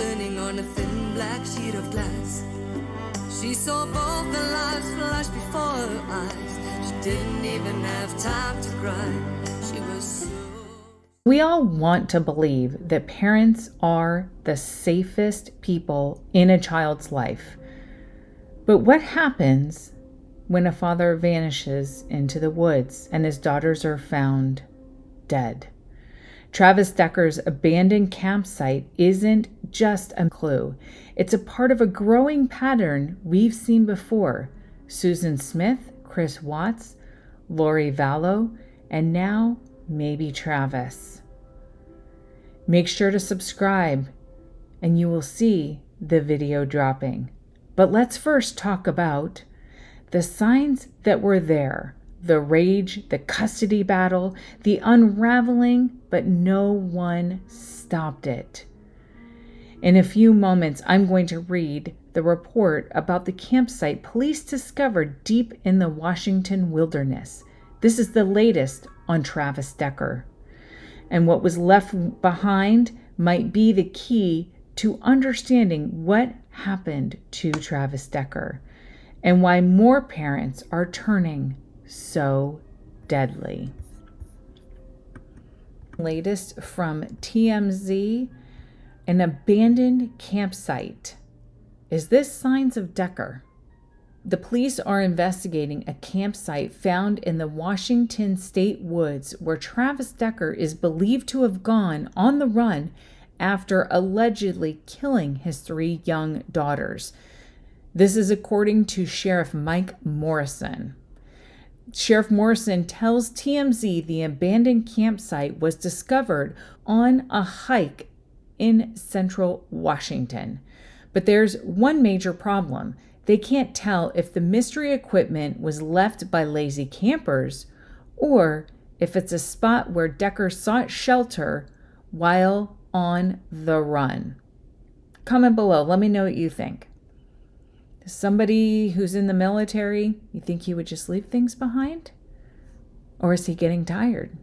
turning on a thin black sheet of glass. She saw both the lives flash before her eyes. She didn't even have time to cry. She was so... We all want to believe that parents are the safest people in a child's life. But what happens when a father vanishes into the woods and his daughters are found dead? Travis Decker's abandoned campsite isn't just a clue. It's a part of a growing pattern we've seen before. Susan Smith, Chris Watts, Lori Vallow, and now maybe Travis. Make sure to subscribe and you will see the video dropping. But let's first talk about the signs that were there. The rage, the custody battle, the unraveling, but no one stopped it. In a few moments, I'm going to read the report about the campsite police discovered deep in the Washington wilderness. This is the latest on Travis Decker. And what was left behind might be the key to understanding what happened to Travis Decker and why more parents are turning so deadly. Latest from TMZ, an abandoned campsite. Is this signs of Decker? The police are investigating a campsite found in the Washington state woods where Travis Decker is believed to have gone on the run after allegedly killing his 3 young daughters. This is according to Sheriff Mike Morrison. Sheriff Morrison tells TMZ the abandoned campsite was discovered on a hike in central Washington. But there's one major problem. They can't tell if the mystery equipment was left by lazy campers or if it's a spot where Decker sought shelter while on the run. Comment below. Let me know what you think. Somebody who's in the military, you think he would just leave things behind? Or is he getting tired?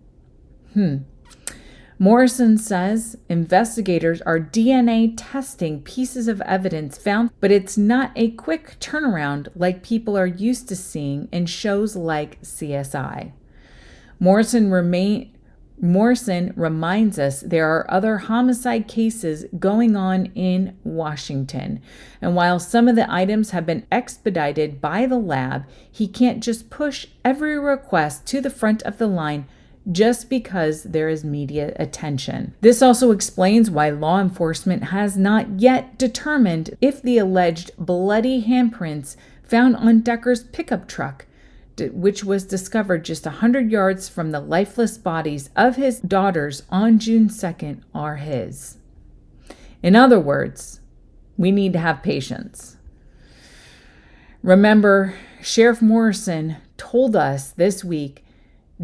Morrison says investigators are DNA testing pieces of evidence found, but it's not a quick turnaround like people are used to seeing in shows like CSI. Morrison reminds us there are other homicide cases going on in Washington. And while some of the items have been expedited by the lab, he can't just push every request to the front of the line just because there is media attention. This also explains why law enforcement has not yet determined if the alleged bloody handprints found on Decker's pickup truck, which was discovered just 100 yards from the lifeless bodies of his daughters on June 2nd, are his. In other words, we need to have patience. Remember, Sheriff Morrison told us this week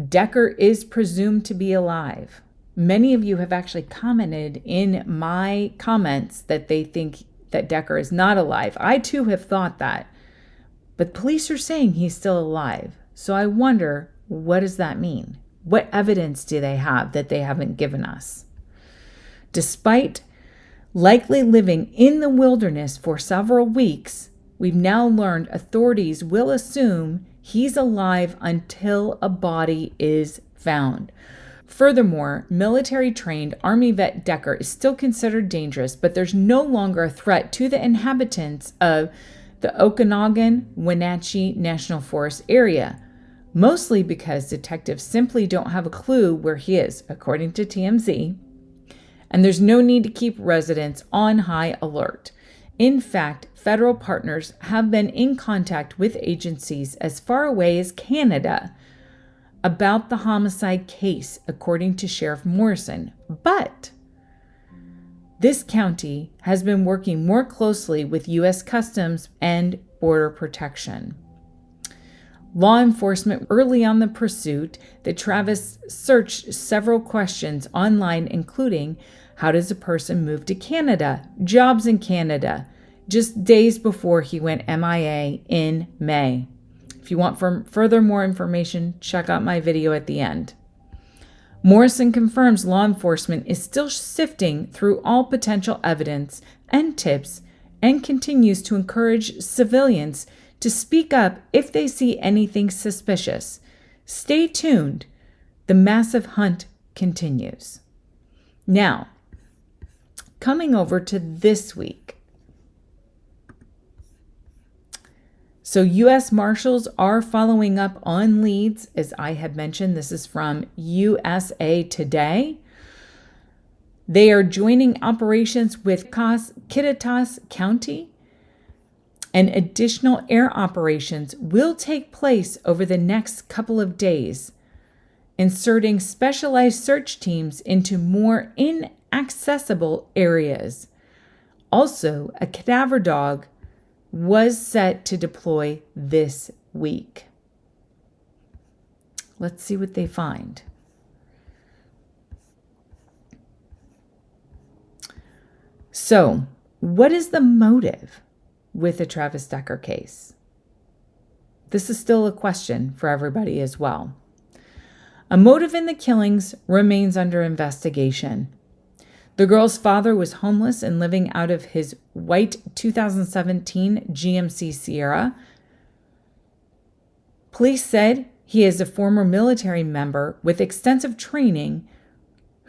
Decker is presumed to be alive. Many of you have actually commented in my comments that they think that Decker is not alive. I too have thought that. But police are saying he's still alive. So I wonder, what does that mean? What evidence do they have that they haven't given us? Despite likely living in the wilderness for several weeks, we've now learned authorities will assume he's alive until a body is found. Furthermore, military-trained Army vet Decker is still considered dangerous, but there's no longer a threat to the inhabitants of the Okanagan-Wenatchee National Forest area, mostly because detectives simply don't have a clue where he is, according to TMZ, and there's no need to keep residents on high alert. In fact, federal partners have been in contact with agencies as far away as Canada about the homicide case, according to Sheriff Morrison. But this county has been working more closely with U.S. Customs and Border Protection. Law enforcement early on the pursuit, that Travis searched several questions online, including how does a person move to Canada, jobs in Canada, just days before he went MIA in May. If you want further more information, check out my video at the end. Morrison confirms law enforcement is still sifting through all potential evidence and tips and continues to encourage civilians to speak up if they see anything suspicious. Stay tuned. The massive hunt continues. Now, coming over to this week. So U.S. Marshals are following up on leads, as I had mentioned. This is from USA Today. They are joining operations with Kittitas County, and additional air operations will take place over the next couple of days, inserting specialized search teams into more inaccessible areas. Also, a cadaver dog was set to deploy this week. Let's see what they find. So, what is the motive with the Travis Decker case? This is still a question for everybody as well. A motive in the killings remains under investigation. The girl's father was homeless and living out of his white 2017 GMC Sierra. Police said he is a former military member with extensive training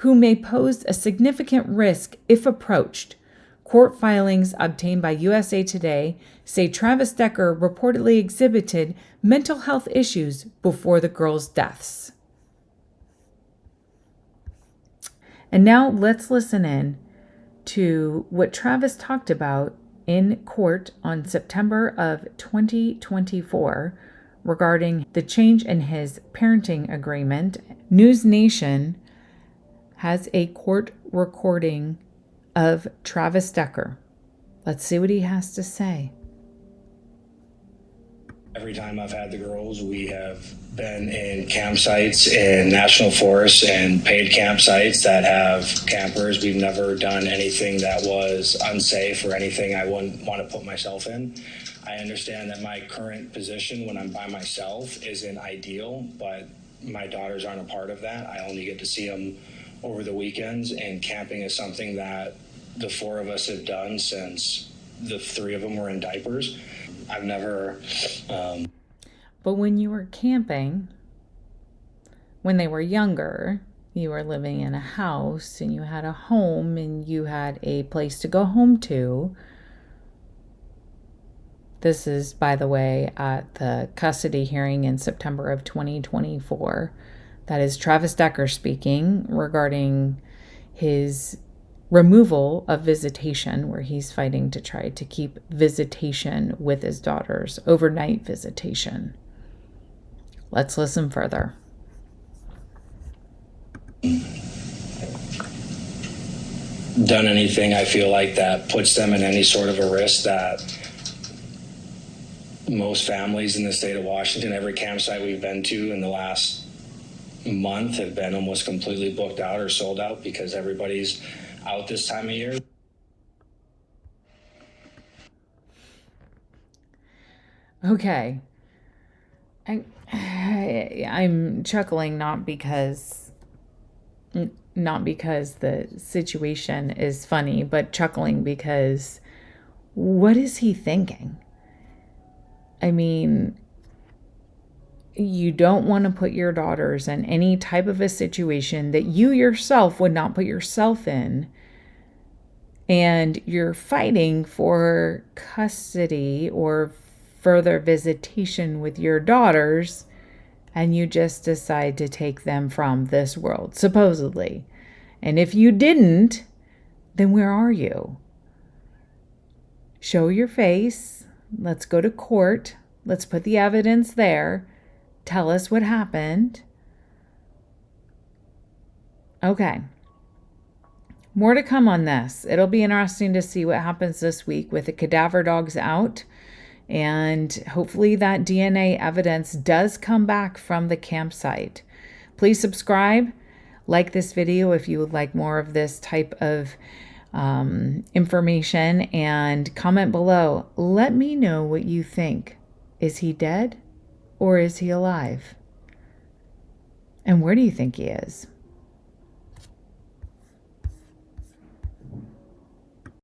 who may pose a significant risk if approached. Court filings obtained by USA Today say Travis Decker reportedly exhibited mental health issues before the girls' deaths. And now let's listen in to what Travis talked about in court on September of 2024 regarding the change in his parenting agreement. News Nation has a court recording of Travis Decker. Let's see what he has to say. Every time I've had the girls, we have been in campsites in national forests and paid campsites that have campers. We've never done anything that was unsafe or anything I wouldn't want to put myself in. I understand that my current position when I'm by myself isn't ideal, but my daughters aren't a part of that. I only get to see them over the weekends, and camping is something that the four of us have done since the three of them were in diapers. I've never... But when you were camping, when they were younger, you were living in a house and you had a home and you had a place to go home to. This is, by the way, at the custody hearing in September of 2024. That is Travis Decker speaking regarding his removal of visitation, where he's fighting to try to keep visitation with his daughters, overnight visitation. Let's listen further. Done anything I feel like that puts them in any sort of a risk that most families in the state of Washington, every campsite we've been to in the last month have been almost completely booked out or sold out because everybody's out this time of year. Okay. I'm chuckling not because the situation is funny, but chuckling because what is he thinking? I mean, you don't want to put your daughters in any type of a situation that you yourself would not put yourself in. And you're fighting for custody or further visitation with your daughters, and you just decide to take them from this world, supposedly. And if you didn't, then where are you? Show your face. Let's go to court. Let's put the evidence there. Tell us what happened. Okay. More to come on this. It'll be interesting to see what happens this week with the cadaver dogs out. And hopefully that DNA evidence does come back from the campsite. Please subscribe. Like this video if you would like more of this type of information. And comment below. Let me know what you think. Is he dead or is he alive? And where do you think he is?